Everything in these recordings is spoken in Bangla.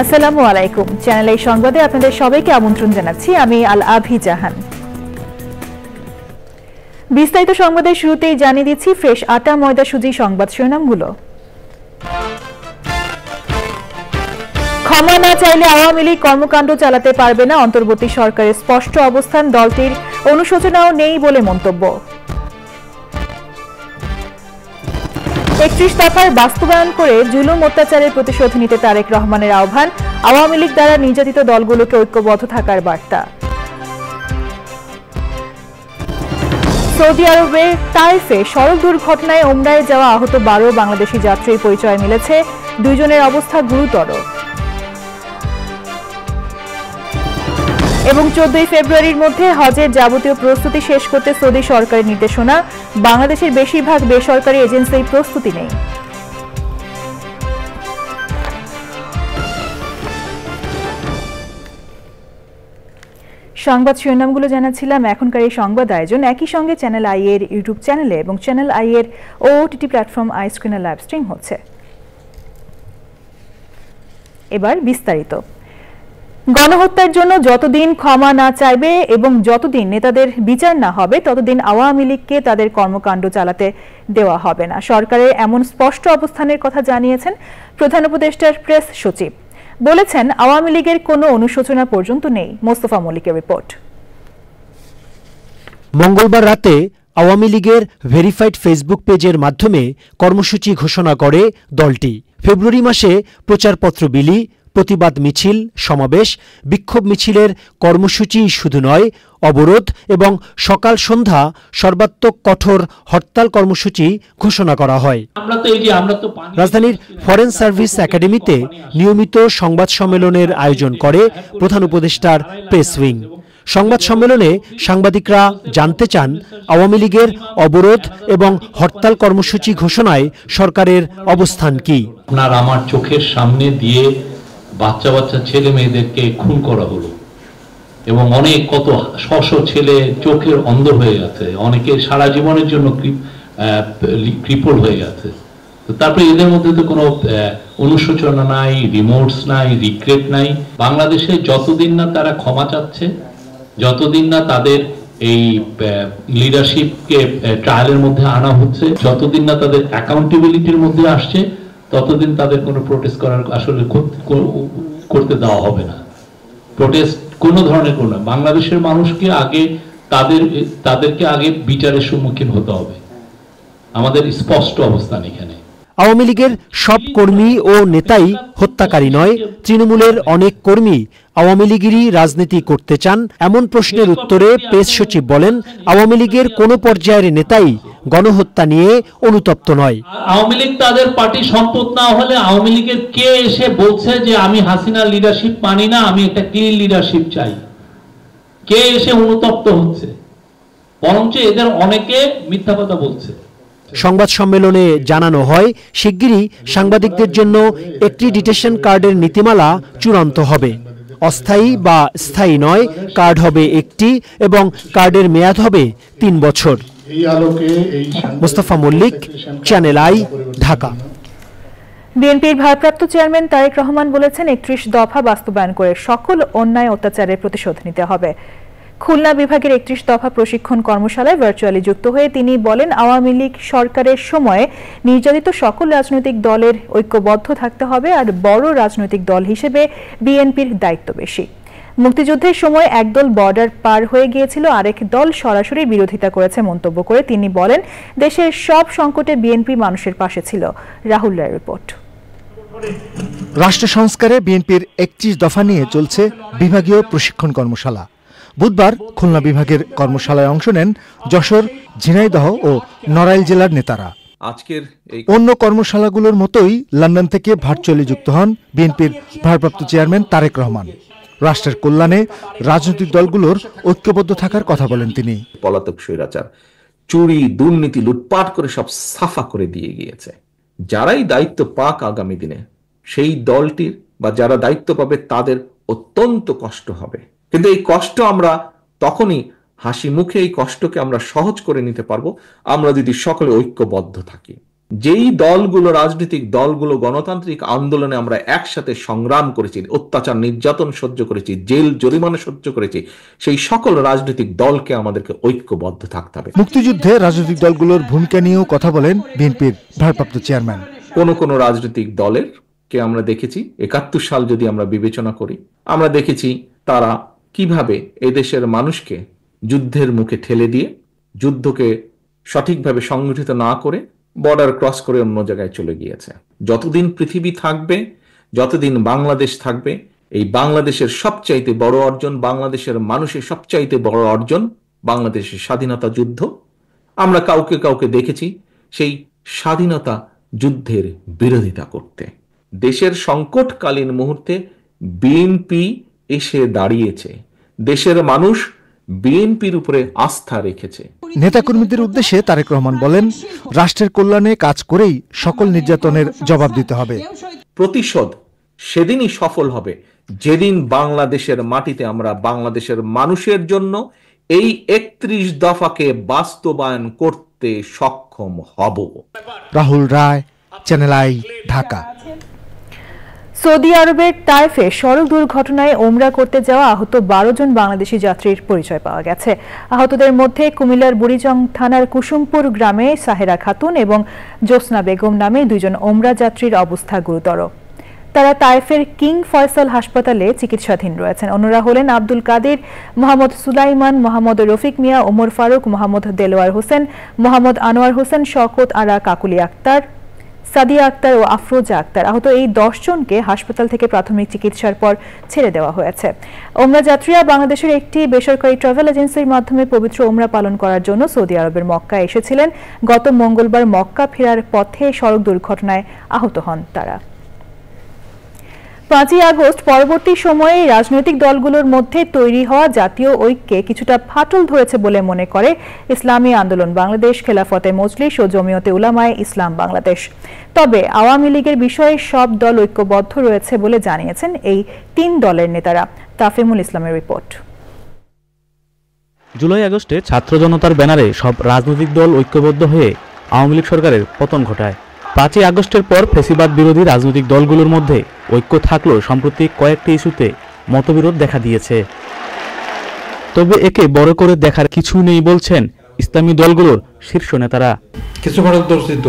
আসসালামু আলাইকুম। চ্যানেল এই সংবাদে আপনাদের সবাইকে আমন্ত্রণ জানাচ্ছি। আমি আল আভি জাহান। বিস্তারিত সংবাদের শুরুতেই জানিয়ে দিচ্ছি ফ্রেশ আটা ময়দা সুজি সংবাদ শিরোনামগুলো। ক্ষমা না চাইলে আওয়ামী লীগ কর্মকাণ্ড চালাতে পারবে না, অন্তর্বর্তী সরকারের স্পষ্ট অবস্থান, দলটির অনুশোচনাও নেই বলে মন্তব্য। ৩১ দফার বাস্তবায়ন করে জুলুম অত্যাচারের প্রতিশোধ নিতে তারেক রহমানের আহ্বান, আওয়ামী লীগ দ্বারা নির্যাতিত দলগুলোকে ঐক্যবদ্ধ থাকার বার্তা। সৌদি আরবের তায়েফে সড়ক দুর্ঘটনায় ওমরায় যাওয়া আহত ১২ বাংলাদেশি যাত্রীর পরিচয় মিলেছে, ২ জনের অবস্থা গুরুতর। এবং ১৪ ফেব্রুয়ারির মধ্যে হজের যাবতীয় প্রস্তুতি শেষ করতে সৌদি সরকারের নির্দেশনা, বাংলাদেশের বেশিরভাগ বেসরকারি এজেন্সির প্রস্তুতি নেই। সংবাদ শিরোনামগুলো জানাচ্ছিলাম। এখনকার এই সংবাদ আয়োজন একই সঙ্গে চ্যানেল আই এর ইউটিউব চ্যানেলে এবং চ্যানেল আই এর ওটিটি প্ল্যাটফর্ম আই স্ক্রিনে লাইভ স্ট্রিম হচ্ছে। এবার বিস্তারিত। গণহত্যার জন্য যতদিন ক্ষমা না চাইবে এবং যতদিন নেতাদের বিচার না হবে ততদিন আওয়ামী লীগকে তাদের কর্মকাণ্ড চালাতে দেওয়া হবে না, সরকারের এমন স্পষ্ট অবস্থানের কথা জানিয়েছেন প্রধান উপদেষ্টার প্রেস সচিব। বলেছেন, আওয়ামী লীগের কোনো অনুশোচনা পর্যন্ত নেই। মোস্তফা মল্লিকের রিপোর্ট। মঙ্গলবার রাতে আওয়ামী লীগের ভেরিফাইড ফেসবুক পেজের মাধ্যমে কর্মসূচি ঘোষণা করে দলটি। ফেব্রুয়ারি মাসে প্রচারপত্র বিলি, প্রতিবাদ মিছিল, সমাবেশ, বিক্ষোভ মিছিলের কর্মসূচি শুধু নয়, অবরোধ এবং সকাল সন্ধ্যা সর্বাত্মক কঠোর হরতাল কর্মসূচি ঘোষণা করা হয়। রাজধানীর ফরেন সার্ভিস একাডেমিতে নিয়মিত সংবাদ সম্মেলনের আয়োজন করে প্রধান উপদেষ্টার প্রেস উইং। সংবাদ সম্মেলনে সাংবাদিকরা জানতে চান, আওয়ামী লীগের অবরোধ এবং হরতাল কর্মসূচি ঘোষণায় সরকারের অবস্থান কি। আপনার আমার চোখের সামনে দিয়ে বাচ্চা বাচ্চা ছেলে মেয়েদেরকে খুন করা হলো এবং অনেক কত শত ছেলে চোখের অন্ধ হয়ে গেছে, অনেকে সারা জীবনের জন্য ক্রিপল হয়ে গেছে। তারপরে এদের মধ্যে তো কোনো অনুশোচনা নাই, রিমোর্স নাই, রিগ্রেট নাই। বাংলাদেশে যতদিন না তারা ক্ষমা চাচ্ছে, যতদিন না তাদের এই লিডারশিপকে ট্রায়ালের মধ্যে আনা হচ্ছে, যতদিন না তাদের অ্যাকাউন্টেবিলিটির মধ্যে আসছে, ততদিন তাদের কোনো প্রোটেস্ট করার আসলে করতে দেওয়া হবে না। প্রোটেস্ট কোনো ধরনের কোনো না। বাংলাদেশের মানুষকে আগে তাদেরকে আগে বিচারের সম্মুখীন হতে হবে। আমাদের স্পষ্ট অবস্থান এখানে। আওয়ামী লীগের সব কর্মী ও নেতাই হত্যাকারী নয়, তৃণমূলের অনেক কর্মী আওয়ামী লীগেরই রাজনীতি করতে চান। এমন প্রশ্নের উত্তরে প্রেস সচিব বলেন, আওয়ামী লীগের কোনো পর্যায়ের নেতাই গণহত্যা নিয়ে অনুতপ্ত নয়। আওয়ামী লীগ তাদের পার্টি সম্পদ না হলে আওয়ামী লীগের কে এসে বলছে যে আমি হাসিনার লিডারশিপ মানি না, আমি একটা ক্লিন লিডারশিপ চাই? কে এসে অনুতপ্ত হচ্ছে? বরঞ্চ এদের অনেকে মিথ্যা কথা বলছে। সংবাদ সম্মেলনে জানানো হয়, শিগগিরই সাংবাদিকদের জন্য অ্যাক্রিডিটেশন কার্ডের নীতিমালা চূড়ান্ত হবে। অস্থায়ী বা স্থায়ী নয়, কার্ড হবে একটি এবং কার্ডের মেয়াদ হবে ৩ বছর। Mostafa Mallik, channel I, Dhaka. বিএনপির ভারপ্রাপ্ত চেয়ারম্যান তারেক রহমান বলেছেন, ৩১ দফা বাস্তবায়ন করে সকল অন্যায় অত্যাচারের প্রতিশোধ নিতে হবে। খুলনা বিভাগের ৩১ দফা প্রশিক্ষণ কর্মশালায় ভার্চুয়ালি যুক্ত হয়ে তিনি বলেন, আওয়ামী লীগ সরকারের সময়ে নির্যাতিত সকল রাজনৈতিক দলের ঐক্যবদ্ধ থাকতে হবে, আর বড় রাজনৈতিক দল হিসেবে বিএনপির দায়িত্ব বেশি। মুক্তিযুদ্ধের সময় একদল বর্ডার পার হয়ে গিয়েছিল, আরেক দল সরাসরি বিরোধিতা করেছে মন্তব্য করে তিনি বলেন, দেশের সব সংকটে বিএনপি মানুষের পাশে ছিল। রাহুল রায়ের রিপোর্ট। রাষ্ট্র সংস্কারে বিএনপির ৩১ দফা নিয়ে চলছে বিভাগীয় প্রশিক্ষণ কর্মশালা। বুধবার খুলনা বিভাগের কর্মশালায় অংশ নেন যশোর, ঝিনাইদহ ও নড়াইল জেলার নেতারা। আজকের অন্য কর্মশালাগুলোর মতোই লন্ডন থেকে ভার্চুয়ালি যুক্ত হন বিএনপির ভারপ্রাপ্ত চেয়ারম্যান তারেক রহমান। রাষ্ট্রের কল্যাণে রাজনৈতিক দলগুলোর ঐক্যবদ্ধ থাকার কথা বলেন তিনি। পলাতক স্বৈরাচার চুরি, দুর্নীতি, লুটপাট করে সব সাফা করে দিয়ে গিয়েছে। যারাই দায়িত্ব পাক আগামী দিনে, সেই দলটির বা যারা দায়িত্ব পাবে তাদের অত্যন্ত কষ্ট হবে। কিন্তু এই কষ্ট আমরা তখনই হাসি মুখে এই কষ্টকে আমরা সহজ করে নিতে পারবো আমরা যদি সকলে ঐক্যবদ্ধ থাকি। যেই দলগুলো, রাজনৈতিক দলগুলো গণতান্ত্রিক আন্দোলনে আমরা একসাথে সংগ্রাম করেছি, অত্যাচার নির্যাতন সহ্য করেছি, জেল জরিমানা সহ্য করেছি, সেই সকল রাজনৈতিক দলকে আমাদেরকে ঐক্যবদ্ধ থাকতে হবে। মুক্তিযুদ্ধে রাজনৈতিক দলগুলোর ভূমিকা নিয়েও কথা বলেন বিএনপির ভারপ্রাপ্ত চেয়ারম্যান। কোন রাজনৈতিক দলের কে আমরা দেখেছি 71 সাল যদি আমরা বিবেচনা করি, আমরা দেখেছি তারা কিভাবে এদেশের মানুষকে যুদ্ধের মুখে ঠেলে দিয়ে, যুদ্ধকে সঠিকভাবে সংগঠিত না করে বর্ডার ক্রস করে অন্য জায়গায় চলে গিয়েছে। যতদিন পৃথিবী থাকবে, যতদিন বাংলাদেশ থাকবে, এই বাংলাদেশের সবচাইতে বড় অর্জন, বাংলাদেশের মানুষের সবচাইতে বড় অর্জন বাংলাদেশের স্বাধীনতা যুদ্ধ। আমরা কাউকে দেখেছি সেই স্বাধীনতা যুদ্ধের বিরোধিতা করতে। দেশের সংকটকালীন মুহূর্তে বিএনপি এসে দাঁড়িয়েছে, দেশের মানুষ বিএনপির উপরে আস্থা রেখেছে। নেতাকর্মীদের উদ্দেশ্যে তারেক রহমান বলেন, রাষ্ট্রের কল্যাণে কাজ করেই সকল নির্যাতনের জবাব দিতে হবে। প্রতিশোধ সেদিনই সফল হবে যেদিন বাংলাদেশের মাটিতে আমরা বাংলাদেশের মানুষের জন্য এই 31 দফাকে বাস্তবায়ন করতে সক্ষম হব। রাহুল রায়, চ্যানেল আই, ঢাকা। সৌদি আরবের তায়েফে সড়ক দুর্ঘটনায় ওমরা করতে যাওয়া আহত 12 জন বাংলাদেশি যাত্রীর পরিচয় পাওয়া গেছে। আহতদের মধ্যে কুমিল্লার বুড়িজং থানার কুসুমপুর গ্রামে সাহেরা খাতুন এবং জোসনা বেগম নামে 2 জন ওমরা যাত্রীর অবস্থা গুরুতর। তারা তায়েফের কিং ফয়সাল হাসপাতালে চিকিৎসাধীন রয়েছেন। অন্যরা হলেন আব্দুল কাদের, মোহাম্মদ সুলাইমান, মোহাম্মদ রফিক মিয়া, ওমর ফারুক, মোহাম্মদ দেলোয়ার হোসেন, মোহাম্মদ আনোয়ার হোসেন, শওকত আরা, কাকুলি আক্তার, সাদিয়া আক্তার ও আফরোজা আক্তার। আহত এই 10 জনকে হাসপাতাল থেকে প্রাথমিক চিকিৎসার পর ছেড়ে দেওয়া হয়েছে। ওমরা যাত্রীরা বাংলাদেশের একটি বেসরকারি ট্রাভেল এজেন্সির মাধ্যমে পবিত্র ওমরা পালন করার জন্য সৌদি আরবের মক্কায় এসেছিলেন। গত মঙ্গলবার মক্কা ফেরার পথে সড়ক দুর্ঘটনায় আহত হন তারা। 5ই আগস্ট পরবর্তী সময়ে রাজনৈতিক দলগুলোর মধ্যে তৈরি হওয়া জাতীয় ঐক্যে কিছুটা ফাটল ধরেছে বলে মনে করে ইসলামী আন্দোলন বাংলাদেশ, খেলাফতে মজলিস ও জমিয়তে উলামায়ে ইসলাম বাংলাদেশ। তবে আওয়ামী লীগের বিষয়ে সব দল ঐক্যবদ্ধ রয়েছে বলে জানিয়েছেন এই 3 দলের নেতারা। তাফিমুল ইসলামের রিপোর্ট। জুলাই আগস্টে ছাত্র জনতার ব্যানারে সব রাজনৈতিক দল ঐক্যবদ্ধ হয়ে আওয়ামী লীগ সরকারের পতন ঘটায়। 5ই আগস্টের পর ফ্যাসিবাদ বিরোধী রাজনৈতিক দলগুলোর মধ্যে ঐক্য থাকলেও সম্প্রতি কয়েকটি ইস্যুতে মতবিরোধ দেখা দিয়েছে। তবে একে বড় করে দেখার কিছু নেই বলছেন ইসলামী দলগুলোর শীর্ষ নেতারা। কিছু পারদর্শিত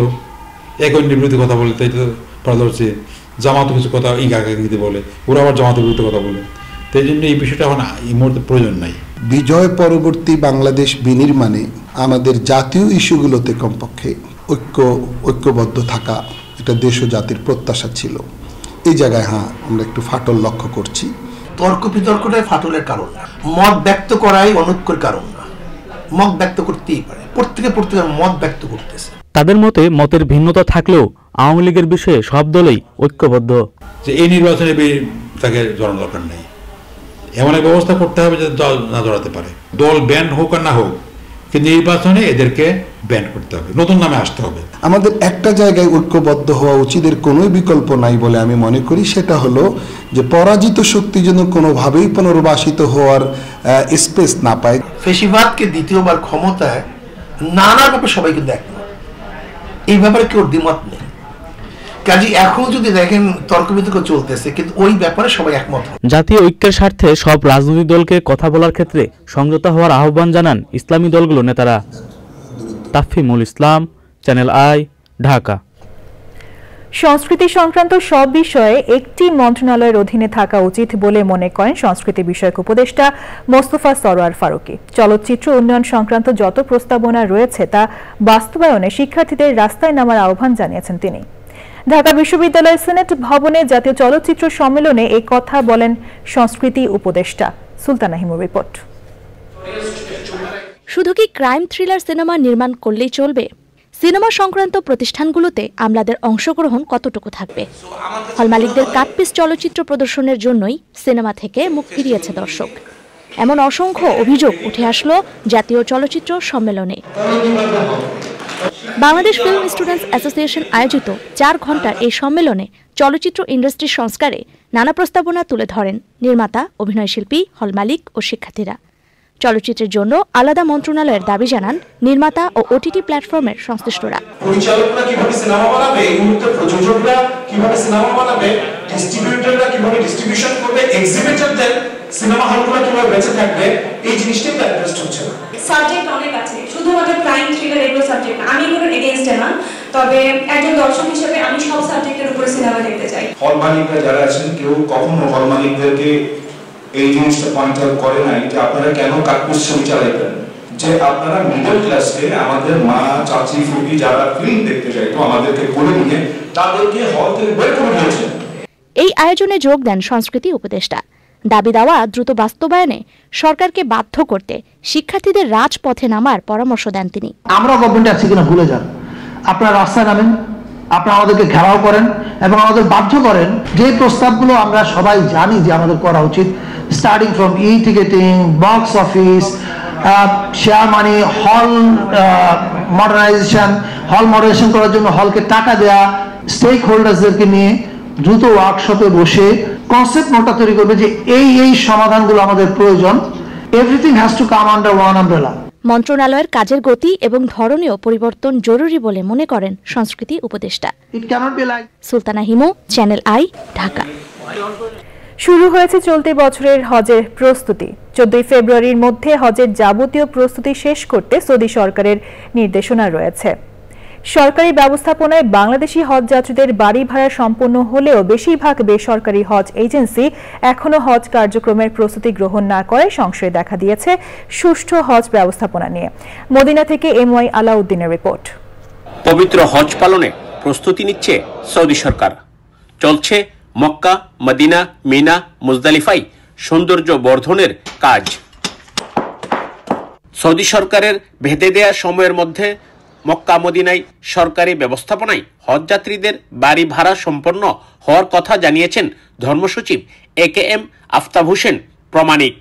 এক অন্যের বিরুদ্ধে কথা বলে, তাই তো পারদর্শী জামাত কিছু কথা ইঙ্গিতে বলে, ওরা আবার জামাতের বিরুদ্ধে কথা বলে। তাই জন্য এই বিষয়টা এখন এই মুহূর্তে প্রয়োজন নাই। বিজয় পরবর্তী বাংলাদেশ বিনির্মাণে আমাদের জাতীয় ইস্যুগুলোতে কমপক্ষে ঐক্যবদ্ধ থাকা এটা দেশ ও জাতির প্রত্যাশা ছিল। এই জায়গায় আমরা একটু ফাটল লক্ষ্য করছি। তর্ক বিতর্কটাই ফাটলের কারণ না, মত ব্যক্ত করাই অনৈক্যের কারণ না। মত ব্যক্ত করতেই পারে, প্রত্যেকের মত ব্যক্ত করতেছে। তাদের মতে মতের ভিন্নতা থাকলেও আওয়ামী লীগের বিষয়ে সব দলই ঐক্যবদ্ধ। যে এই নির্বাচনে তাকে জড়ানো দরকার নেই, এমন এক ব্যবস্থা করতে হবে যাতে দল না জড়াতে পারে। দল ব্যান হোক আর না হোক, কিন্তু নির্বাচনে এদেরকে ব্যান করতে হবে, নতুন নামে আসতে হবে। আমাদের একটা জায়গায় ঐক্যবদ্ধ হওয়া উচিত, এর কোনো বিকল্প নাই বলে আমি মনে করি। সেটা হলো যে পরাজিত শক্তি যেন কোনোভাবেই পুনর্বাসিত হওয়ার স্পেস না পায়। ফ্যাসিবাদকে দ্বিতীয়বার ক্ষমতায় নানাভাবে সবাই কিন্তু একমত, এই ব্যাপারে কেউ দ্বিমত নেই। কাজে এখন যদি দেখেন তর্ক বিতর্ক চলতেছে, কিন্তু ওই ব্যাপারে সবাই একমত। জাতীয় ঐক্যের স্বার্থে সব রাজনৈতিক দলকে কথা বলার ক্ষেত্রে সংযত হওয়ার আহ্বান জানান ইসলামী দলগুলোর নেতারা। তাফিমুল ইসলাম, চ্যানেল আই, ঢাকা। সংস্কৃতি সংক্রান্ত সব বিষয়ে একটি মন্ত্রণালয়ের অধীনে থাকা উচিত বলে মনে করেন সংস্কৃতি বিষয়ক উপদেষ্টা মোস্তফা সরোয়ার ফারুকী। চলচ্চিত্র উন্নয়ন সংক্রান্ত যত প্রস্তাবনা রয়েছে তা বাস্তবায়নে শিক্ষার্থীদের রাস্তায় নামার আহ্বান জানিয়েছেন তিনি। ঢাকা বিশ্ববিদ্যালয়ের সিনেট ভবনে জাতীয় চলচ্চিত্র সম্মেলনে এই কথা বলেন সংস্কৃতি উপদেষ্টা। সুলতানা হিমুর রিপোর্ট। শুধু কি ক্রাইম থ্রিলার সিনেমা নির্মাণ করলেই চলবে? সিনেমা সংক্রান্ত প্রতিষ্ঠানগুলোতে আমলাদের অংশগ্রহণ কতটুকু থাকবে? হল মালিকদের কাটপিস চলচ্চিত্র প্রদর্শনের জন্যই সিনেমা থেকে মুখ ফিরিয়েছে দর্শক। এমন অসংখ্য অভিযোগ উঠে আসলো জাতীয় চলচ্চিত্র সম্মেলনে। বাংলাদেশ ফিল্ম স্টুডেন্টস অ্যাসোসিয়েশন আয়োজিত 4 ঘণ্টার এই সম্মেলনে চলচ্চিত্র ইন্ডাস্ট্রির সংস্কারে নানা প্রস্তাবনা তুলে ধরেন নির্মাতা, অভিনয়শিল্পী, হল মালিক ও শিক্ষার্থীরা। চলচ্চিত্রের জন্য আলাদা মন্ত্রণালয়ের দাবি জানান নির্মাতা ও ওটিটি প্ল্যাটফর্মের সংশ্লিষ্টরা। পরিচালকরা কিভাবে সিনেমা বানাবে, এই মুহূর্তে প্রযোজকরা কিভাবে সিনেমা বানাবে, ডিস্ট্রিবিউটররা কিভাবে ডিস্ট্রিবিউশন করবে, এক্সিবিটরদের সিনেমা হলগুলো কিভাবে বেঁচে থাকবে, এই জিনিসটাই তো অ্যাড্রেস হচ্ছে না। সাবজেক্ট অনেক আছে, শুধুমাত্র ক্রাইম থ্রিলার এগুলো সাবজেক্ট না। আমি কোনো এগেইনস্টে না, তবে একজন দর্শক হিসেবে আমি সব সাবজেক্টের উপরে সিনেমা দেখতে চাই। হল মালিকরা যারা আছেন কেউ কখনো হল মালিকদেরকে এই জিনিসটা পয়েন্ট আউট করে নাই যে আপনারা কেন কাকুর ছবি চালাইবেন, যে আপনারা মিডল ক্লাসকে, আমাদের মা চাচি ফুপি যারা ফিল্ম দেখতে চাইতো আমাদেরকে বলে নিয়ে তাদেরকে হল থেকে বের করে দিয়েছেন। এই আয়োজনে যোগ দেন সংস্কৃতি উপদেষ্টা। দাবি দাওয়া দ্রুত বাস্তবায়নে সরকারকে বাধ্য করতে শিক্ষার্থীদের রাজপথে নামার পরামর্শ দেন তিনি। আমরা গভর্নমেন্ট আছি কিনা ভুলে যান, আপনারা রাস্তায় নামেন, আপনারা আমাদেরকে ঘেরাও করেন এবং আমাদের বাধ্য করেন যে প্রস্তাবগুলো আমরা সবাই জানি যে আমাদের করা উচিত, starting from ticketing, box office, share money, hall modernisation করার জন্য হলকে টাকা দেয়া, স্টেক হোল্ডার্সদেরকে নিয়ে দ্রুত ওয়ার্কশপে বসে কনসেপ্ট নোটটা তৈরি করবে যে এই সমাধানগুলো আমাদের প্রয়োজন। Everything has to come under one umbrella. মন্ত্রণালয়ের কাজের গতি এবং ধরনেও পরিবর্তন জরুরি বলে মনে করেন সংস্কৃতি উপদেষ্টা। Sultana Himu, channel I, Dhaka. শুরু হয়েছে চলতি বছরের হজের প্রস্তুতি। 14 ফেব্রুয়ারির মধ্যে হজের যাবতীয় প্রস্তুতি শেষ করতে সৌদি সরকারের নির্দেশনা রয়েছে। সরকারি ব্যবস্থাপনায় বাংলাদেশি হজ যাত্রীদের বাড়ি ভাড়া সম্পন্ন হলেও বেশিরভাগ বেসরকারি হজ এজেন্সি এখনো হজ কার্যক্রমের প্রস্তুতি গ্রহণ না করায় সংশয় দেখা দিয়েছে সুষ্ঠু হজ ব্যবস্থাপনা নিয়ে। মদিনা থেকে MY আলাউদ্দিনের রিপোর্ট। পবিত্র হজ পালনে প্রস্তুতি নিচ্ছে সৌদি সরকার। চলছে মক্কা, মদিনা, মিনা, মুজদালিফায় সৌন্দর্য বর্ধনের কাজ। সৌদি সরকারের বেঁধে দেয়া সময়ের মধ্যে মক্কা মদিনায় সরকারি ব্যবস্থাপনায় হজ যাত্রীদের বাড়ি ভাড়া সম্পন্ন হওয়ার কথা জানিয়েছেন ধর্মসচিব AKM আফতাব হোসেন প্রামাণিক।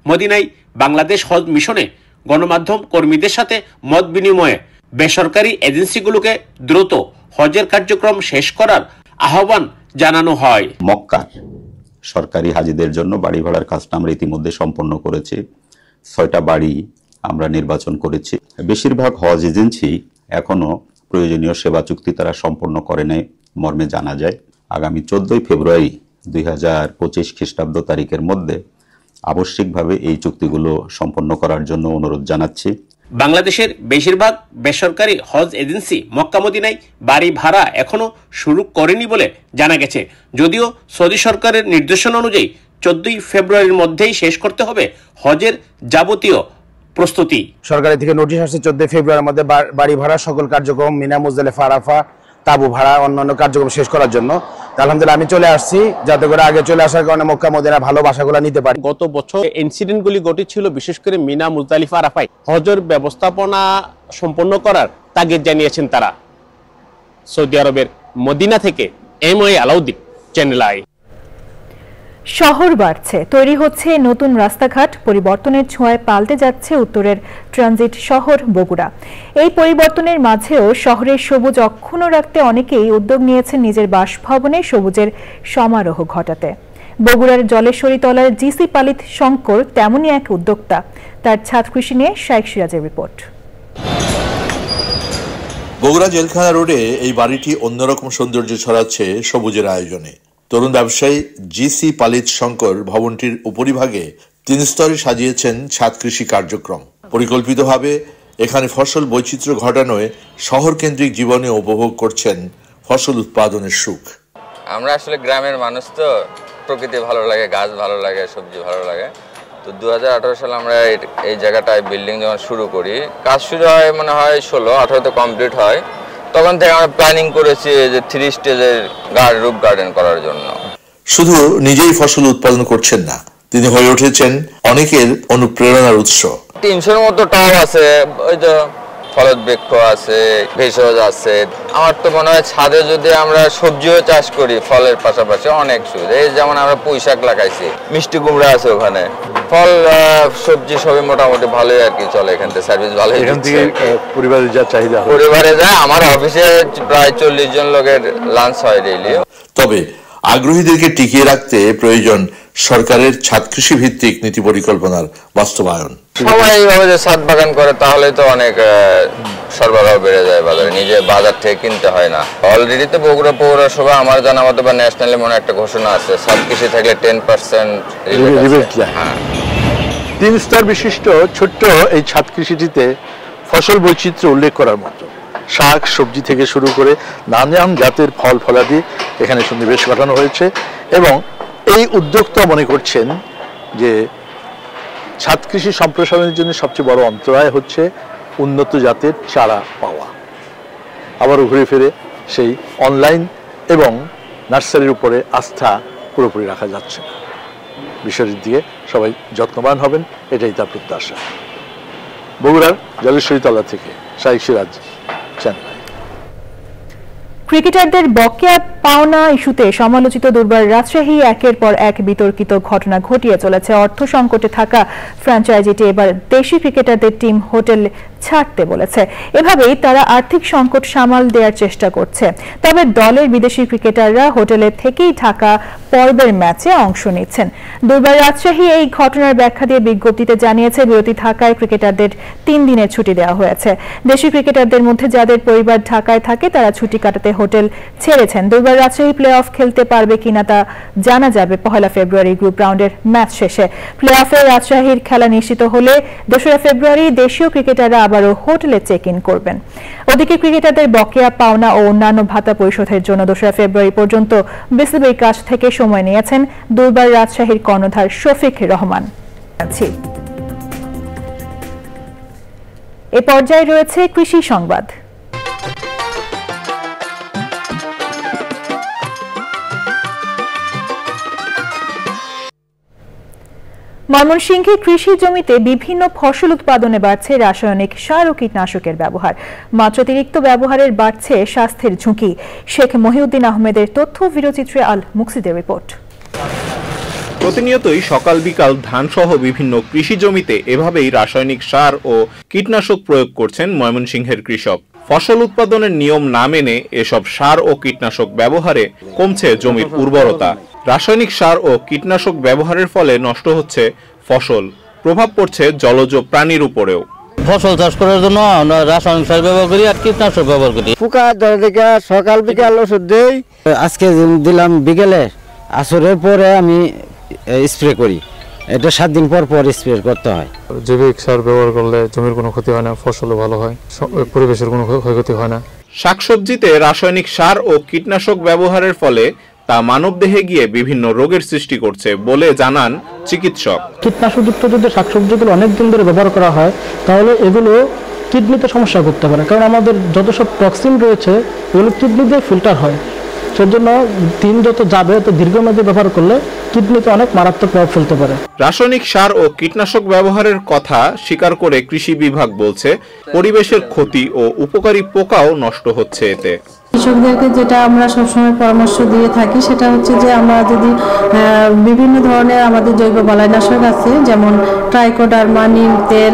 মদিনায় বাংলাদেশ হজ মিশনে গণমাধ্যম কর্মীদের সাথে মত বিনিময়ে বেসরকারি এজেন্সিগুলোকে দ্রুত হজের কার্যক্রম শেষ করার আহ্বান জানানো হয়। মক্কার সরকারি হাজিদের জন্য বাড়ি ভাড়ার কাজটা আমরা ইতিমধ্যে সম্পন্ন করেছি। 6টা বাড়ি আমরা নির্বাচন করেছি। বেশিরভাগ হজ এজেন্সি এখনো প্রয়োজনীয় সেবা চুক্তি তারা সম্পন্ন করে নাই মর্মে জানা যায়। আগামী 14 ফেব্রুয়ারি 2025 খ্রিস্টাব্দ তারিখের মধ্যে আবশ্যিকভাবে এই চুক্তিগুলো সম্পন্ন করার জন্য অনুরোধ জানাচ্ছি। বাংলাদেশের বেশিরভাগ বেসরকারি হজ এজেন্সি মক্কা মদিনায় বাড়ি ভাড়া এখনো শুরু করেনি বলে জানা গেছে। যদিও সৌদি সরকারের নির্দেশনা অনুযায়ী 14 ফেব্রুয়ারির মধ্যেই শেষ করতে হবে হজের যাবতীয় প্রস্তুতি। সরকারি থেকে নোটিশ আসছে 14 ফেব্রুয়ারির মধ্যে বাড়ি ভাড়া সকল কার্যক্রম, মিনা, মুজদালিফা, আরাফা, তাবু ভাড়া, অন্যান্য কার্যক্রম শেষ করার জন্য। আলহামদুলিল্লাহ আমি চলে আসছি, যাতে করে আগে চলে আসার কারণে মক্কা মদিনা ভালো বাসাগুলো নিতে পারি। গত বছর ইনসিডেন্টগুলি ঘটেছিল বিশেষ করে মিনা, মুজদালিফা, আরাফায় হজের ব্যবস্থাপনা সম্পন্ন করার তাগিদ জানিয়েছেন তারা। সৌদি আরবের মদিনা থেকে MY আলাউদ্দিন, চ্যানেল আই। শহর বাড়ছে, তৈরি হচ্ছে নতুন রাস্তাঘাট, পরিবর্তনের ছোঁয়ায় পাল্টে যাচ্ছে উত্তরের ট্রানজিট শহর বগুড়া। এই পরিবর্তনের মাঝেও শহরের সবুজ অক্ষুণ্ণ রাখতে অনেকেই উদ্যোগ নিয়েছেন নিজের বাসভবনে সবুজের সমারোহ ঘটাতে। বগুড়ার জলেশ্বরী তলার GC পালিত শঙ্কর তেমনই এক উদ্যোক্তা। তার ছাদ কৃষি নিয়ে শাইখ সিরাজের রিপোর্ট। বগুড়া জেলখানা রোডে এই বাড়িটি অন্যরকম সৌন্দর্য ছড়াচ্ছে সবুজের আয়োজনে। তরুণ ব্যবসায়ী GC পালিত শঙ্কর ভবনটির উপরিভাগে 3 স্তরে সাজিয়েছেন ছাদ কৃষি কার্যক্রম। পরিকল্পিতভাবে এখানে ফসল বৈচিত্র্য ঘটানোয় শহর কেন্দ্রিক জীবনে উপভোগ করছেন ফসল উৎপাদনের সুখ। আমরা আসলে গ্রামের মানুষ, তো প্রকৃতি ভালো লাগে, গাছ ভালো লাগে, সবজি ভালো লাগে। তো 2018 সালে আমরা এই জায়গাটায় বিল্ডিং যখন শুরু করি, কাজ শুরু হয় মনে হয় 16-18তে কমপ্লিট হয়। তখন থেকে আমরা প্ল্যানিং করেছি যে 3 স্টেজের রুফ গার্ডেন করার জন্য। শুধু নিজেই ফসল উৎপাদন করছেন না, তিনি হয়ে উঠেছেন অনেকের অনুপ্রেরণার উৎস। 300-র মতো টব আছে, ওই তো ফলদ বৃক্ষ আছে, ভেষজ আছে। আমার তো মনে হয় ছাদে যদি আমরা সবজিও চাষ করি ফলের পাশাপাশি অনেক সুবিধা। এই যেমন আমরা পুঁই শাক লাগাইছি, মিষ্টি কুমড়া আছে ওখানে, ফল সবজি সবই মোটামুটি ভালোই আর কি চলে। এখান থেকে সার্ভিস ভালোই, এখান থেকে পরিবারের যা চাহিদা পরিবারে যায়। আমার অফিসে প্রায় 40 জন লোকের লাঞ্চ হয় ডেইলি। তবে আগ্রহীদেরকে টিকিয়ে রাখতে প্রয়োজন সরকারের ছাদ কৃষি ভিত্তিক নীতি পরিকল্পনার বাস্তবায়ন। সবাই এইভাবে যে ছাদ বাগান করে তাহলে তো অনেক সরবরাহ বেড়ে যায় বাজারে, নিজে বাজার থেকে কিনতে হয় না। অলরেডি তো বগুড়া পৌরসভা আমার জানা মতো বা ন্যাশনালি মনে একটা ঘোষণা আছে, ছাদ কৃষি থাকলে 10% রিবেট। হ্যাঁ, 3 স্তর বিশিষ্ট ছোট্ট এই ছাদ কৃষিটিতে ফসল বৈচিত্র্য উল্লেখ করার মতো। শাক সবজি থেকে শুরু করে নানান জাতের ফল ফলাদি এখানে সন্নিবেশ ঘটানো হয়েছে এবং এই উদ্যোক্তা মনে করছেন যে ছাদ কৃষি সম্প্রসারণের জন্য সবচেয়ে বড় অন্তরায় হচ্ছে উন্নত জাতের চারা পাওয়া। আবারও ঘুরে ফিরে সেই অনলাইন এবং নার্সারির উপরে আস্থা পুরোপুরি রাখা যাচ্ছে না। বিষয়টির দিকে সবাই যত্নবান হবেন, এটাই তার প্রত্যাশা। বগুড়ার জলেশ্বরীতলা থেকে শাইখ সিরাজ, চেন্নাই। ক্রিকেটারদের বকেয়া পাওনা ইস্যুতে সমালোচিত দুর্বার রাজশাহী একের পর এক বিতর্কিত ঘটনা ঘটিয়ে চলেছে। অর্থ সংকটে থাকা ফ্র্যাঞ্চাইজিটি এবার দেশি ক্রিকেটারদের টিম হোটেল ছাড়তে বলেছে। এভাবেই তারা আর্থিক সংকট সামাল দেওয়ার চেষ্টা করছে। তবে দলের বিদেশি ক্রিকেটাররা হোটেলে থেকেই ঢাকা পর্বের ম্যাচে অংশ নিচ্ছেন। দুর্বার রাজশাহী এই ঘটনার ব্যাখ্যা দিয়ে বিজ্ঞপ্তিতে জানিয়েছে, বিরতি থাকায় ক্রিকেটারদের 3 দিনের ছুটি দেওয়া হয়েছে। দেশি ক্রিকেটারদের মধ্যে যাদের পরিবার ঢাকায় থাকে তারা ছুটি কাটাতে হোটেল ছেড়েছেন। দুর্বার রাজশাহী প্লে অফ খেলতে পারবে কিনা তা জানা যাবে 1 ফেব্রুয়ারি গ্রুপ রাউন্ডের ম্যাচ শেষে। প্লে অফে রাজশাহীর খেলা নিশ্চিত হলে 2 ফেব্রুয়ারি দেশীয় ক্রিকেটাররা আবারও হোটেলে চেক ইন করবেন। ওদিকে ক্রিকেটারদের বকেয়া পাওনা ও অন্যান্য ভাতা পরিশোধের জন্য 2 ফেব্রুয়ারি পর্যন্ত বিসিবির কাছ থেকে সময় নিয়েছেন দুর্বার রাজশাহীর কর্ণধার শফিক রহমান। এ পর্যায়ে রয়েছে কৃষি সংবাদ। ময়মনসিংহে কৃষি জমিতে বিভিন্ন ফসল উৎপাদনে বাড়ছে রাসায়নিক সার ও কীটনাশকের ব্যবহার। মাত্রাতিরিক্ত ব্যবহারের বাড়ছে স্বাস্থ্যের ঝুঁকি। শেখ মহিউদ্দিন আহমেদের তথ্য, ভিডিওচিত্রে আল মুকসিদের রিপোর্ট। প্রতিনিয়তই সকাল বিকাল ধানসহ বিভিন্ন কৃষি জমিতে এভাবেই রাসায়নিক সার ও কীটনাশক প্রয়োগ করছেন ময়মনসিংহের কৃষক। ফসল উৎপাদনের নিয়ম না মেনে এসব সার ও কীটনাশক ব্যবহারে কমছে জমির উর্বরতা। রাসায়নিক সার ও কীটনাশক ব্যবহারের ফলে নষ্ট হচ্ছে ফসল, প্রভাব পড়ছে জলজ প্রাণীর উপরেও। ফসল চাষ করার জন্য আমরা রাসায়নিক সার ব্যবহার করি আর কীটনাশক ব্যবহার করি। পোকা ধরে দেখে সকাল বিকাল ওষুধ দেই। আজকে দিলাম বিকেলে, আসরের পরে আমি স্প্রে করি। এটা 7 দিন পর পর স্প্রে করতে হয়। জৈবিক সার ব্যবহার করলে জমির কোনো ক্ষতি হয় না, ফসলও ভালো হয়, পরিবেশের কোনো ক্ষয়ক্ষতি হয় না। শাকসবজিতে রাসায়নিক সার ও কীটনাশক ব্যবহারের ফলে তা মানবদেহে গিয়ে বিভিন্ন রোগের সৃষ্টি করছে বলে জানান চিকিৎসক। কীটনাশকযুক্ত যদি শাকসবজিগুলো অনেক দিন ধরে ব্যবহার করা হয় তাহলে এগুলো কিডনিতে সমস্যা করতে পারে, কারণ আমাদের যত সব টক্সিন রয়েছে এগুলো কিডনি দিয়ে ফিল্টার হয়। সেজন্য দিন যত যাবে তো দীর্ঘমেয়াদী ব্যবহার করলে কিডনিতে অনেক মারাত্মক প্রভাব ফেলতে পারে। রাসায়নিক সার ও কীটনাশক ব্যবহারের কথা স্বীকার করে কৃষি বিভাগ বলছে, পরিবেশের ক্ষতি ও উপকারী পোকাও নষ্ট হচ্ছে এতে। কৃষকদেরকে যেটা আমরা সবসময় পরামর্শ দিয়ে থাকি সেটা হচ্ছে যে আমরা যদি বিভিন্ন ধরনের আমাদের জৈব বালাইনাশক আছে, যেমন ট্রাইকোডার্মা, নিম তেল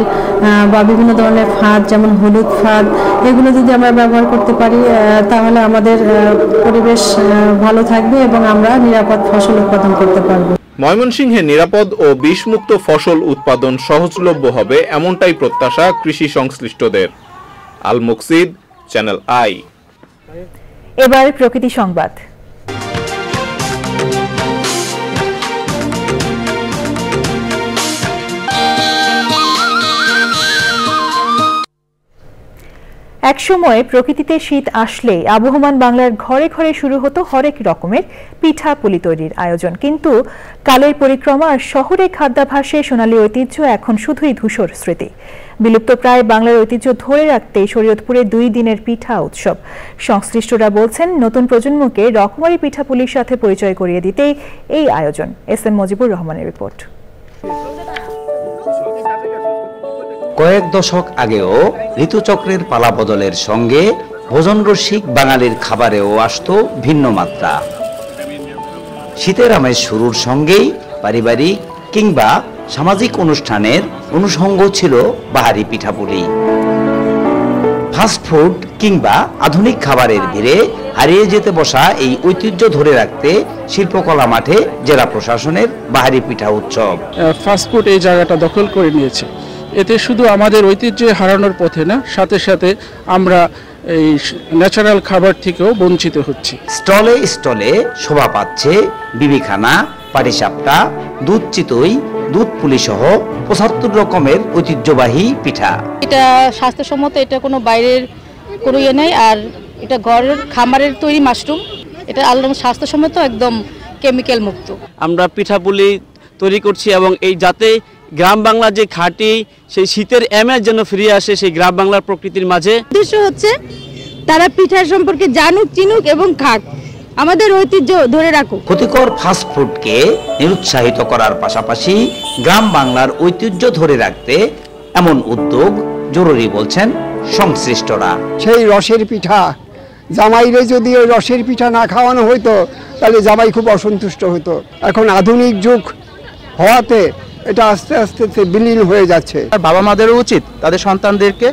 বা বিভিন্ন ধরনের ফাঁদ যেমন হলুদ ফাঁদ, এগুলো যদি আমরা ব্যবহার করতে পারি তাহলে আমাদের পরিবেশ ভালো থাকবে এবং আমরা নিরাপদ ফসল উৎপাদন করতে পারব। ময়মনসিংহে নিরাপদ ও বিষমুক্ত ফসল উৎপাদন সহজলভ্য হবে, এমনটাই প্রত্যাশা কৃষি সংশ্লিষ্টদের। আল মুকসিদ, চ্যানেল আই। এবার প্রকৃতি সংবাদ। একসময় প্রকৃতিতে শীত আসলেই আবহমান বাংলার ঘরে ঘরে শুরু হতো হরেক রকমের পিঠা পুলি তৈরির আয়োজন, কিন্তু কালের পরিক্রমা আর শহরে খাদ্যাভাসে সোনালী ঐতিহ্য এখন শুধুই ধূসর স্মৃতি। বিলুপ্ত প্রায় বাংলার ঐতিহ্য ধরে রাখতেই শরীয়তপুরে 2 দিনের পিঠা উৎসব। সংশ্লিষ্টরা বলছেন, নতুন প্রজন্মকে রকমারি পিঠাপুলির সাথে পরিচয় করিয়ে দিতেই এই আয়োজন। এস.এম. মজিবুর রহমানের রিপোর্ট। কয়েক দশক আগেও ঋতুচক্রের পালাবদলের সঙ্গে ভোজন রসিক বাঙালির খাবারেও আসতো ভিন্ন মাত্রা। শীতের আমেজ শুরুর সঙ্গেই পারিবারিক কিংবা সামাজিক অনুষ্ঠানের অনুষঙ্গ ছিল বাহারি পিঠাপুলি। ফাস্টফুড কিংবা আধুনিক খাবারের ভিড়ে হারিয়ে যেতে বসা এই ঐতিহ্য ধরে রাখতে শিল্পকলা মাঠে জেলা প্রশাসনের বাহারি পিঠা উৎসব। ফাস্টফুড এই জায়গাটা দখল করে নিয়েছে, এতে শুধু আমাদের ঐতিহ্য হারানোর পথে না, সাথে সাথে আমরা এই ন্যাচারাল খাবার থেকেও বঞ্চিত হচ্ছি। স্টলে স্টলে শোভা পাচ্ছে বিবিখানা, পাটিসাপটা, দুধ চিতই, দুধ পুলি সহ ৭৫ রকমের ঐতিহ্যবাহী পিঠা। এটা স্বাস্থ্যসম্মত, এটা কোনো বাইরের কোনো ইয়ে নেই, আর এটা ঘরের খামারের তৈরি মাশরুম, এটা আল্লাহর স্বাস্থ্যসম্মত, একদম কেমিক্যাল মুক্ত। আমরা পিঠাপুলি তৈরি করছি এবং এই যাতে গ্রাম বাংলার যে খাঁটি সেই শীতের এমএস যেন ফিরে আসে সেই গ্রাম বাংলার প্রকৃতির মাঝে। উদ্দেশ্য হচ্ছে তারা পিঠা সম্পর্কে জানুক, চিনুক এবং খাক, আমাদের ঐতিহ্য ধরে রাখুক। ক্ষতিকর ফাস্টফুডকে নিরুৎসাহিত করার পাশাপাশি গ্রাম বাংলার ঐতিহ্য ধরে রাখতে এমন উদ্যোগ জরুরি বলছেন সংশ্লিষ্টরা। সেই রসের পিঠা জামাইরে যদি ওই রসের পিঠা না খাওয়ানো হইতো তাহলে জামাই খুব অসন্তুষ্ট হতো। এখন আধুনিক যুগ হওয়াতে এটা আস্তে আস্তে বিলীন হয়ে যাচ্ছে। বাবা মাদেরও উচিত তাদের সন্তানদেরকে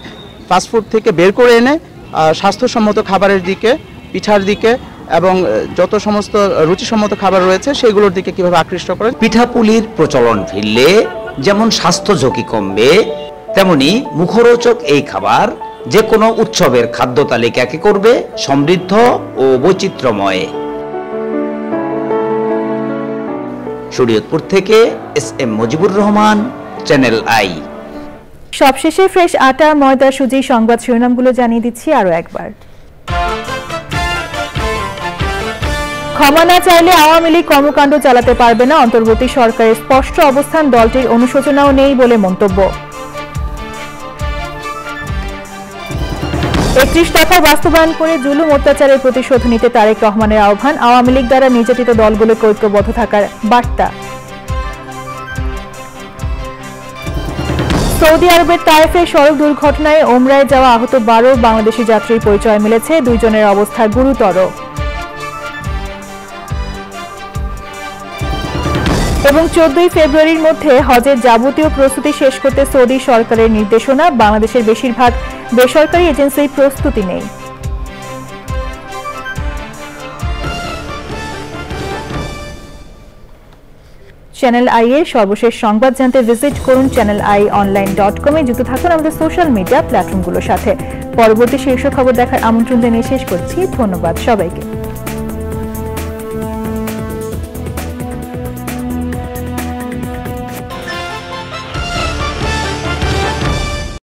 ফাস্টফুড থেকে বের করে এনে স্বাস্থ্যসম্মত খাবারের দিকে, পিঠার দিকে এবং যত সমস্ত রুচিসম্মত খাবার রয়েছে সেগুলোর দিকে কিভাবে আকৃষ্ট করে। পিঠাপুলির প্রচলন ফিরলে যেমন স্বাস্থ্য ঝুঁকি কমবে, তেমনি মুখরোচক এই খাবার যে কোনো উৎসবের খাদ্য তালিকাকে করবে সমৃদ্ধ ও বৈচিত্র্যময়। শরীয়তপুর থেকে SM Mujibur Rahman, channel I. সবশেষে ফ্রেশ আটা, ময়দা, সুজি সংবাদ শিরোনামগুলো জানিয়ে দিচ্ছি আরো একবার। ক্ষমা না চাইলে আওয়ামী লীগ কর্মকাণ্ড চালাতে পারবে না, অন্তর্বর্তী সরকারের স্পষ্ট অবস্থান, দলটির অনুশোচনাও নেই বলে মন্তব্য। ৩১ দফা বাস্তবায়ন করে জুলুম অত্যাচারের প্রতিশোধ নিতে তারেক রহমানের আহ্বান, আওয়ামী লীগ দ্বারা নির্যাতিত দলগুলোকে ঐক্যবদ্ধ থাকার বার্তা। সৌদি আরবের তায়েফে সড়ক দুর্ঘটনায় ওমরায় যাওয়া আহত 12 বাংলাদেশি যাত্রীর পরিচয় মিলেছে, 2 জনের অবস্থা গুরুতর। এবং 14 ফেব্রুয়ারির মধ্যে হজের যাবতীয় প্রস্তুতি শেষ করতে সৌদি সরকারের নির্দেশনা, বাংলাদেশের বেশিরভাগ বেসরকারি এজেন্সির প্রস্তুতি নেই। চ্যানেল আই এর সর্বশেষ সংবাদ জানতে ভিজিট করুন channelionline.com এ। যুক্ত থাকুন আমাদের সোশ্যাল মিডিয়া প্ল্যাটফর্মগুলোর সাথে। পরবর্তী শীর্ষ খবর দেখার আমন্ত্রণ জানিয়ে শেষ করছি। ধন্যবাদ সবাইকে।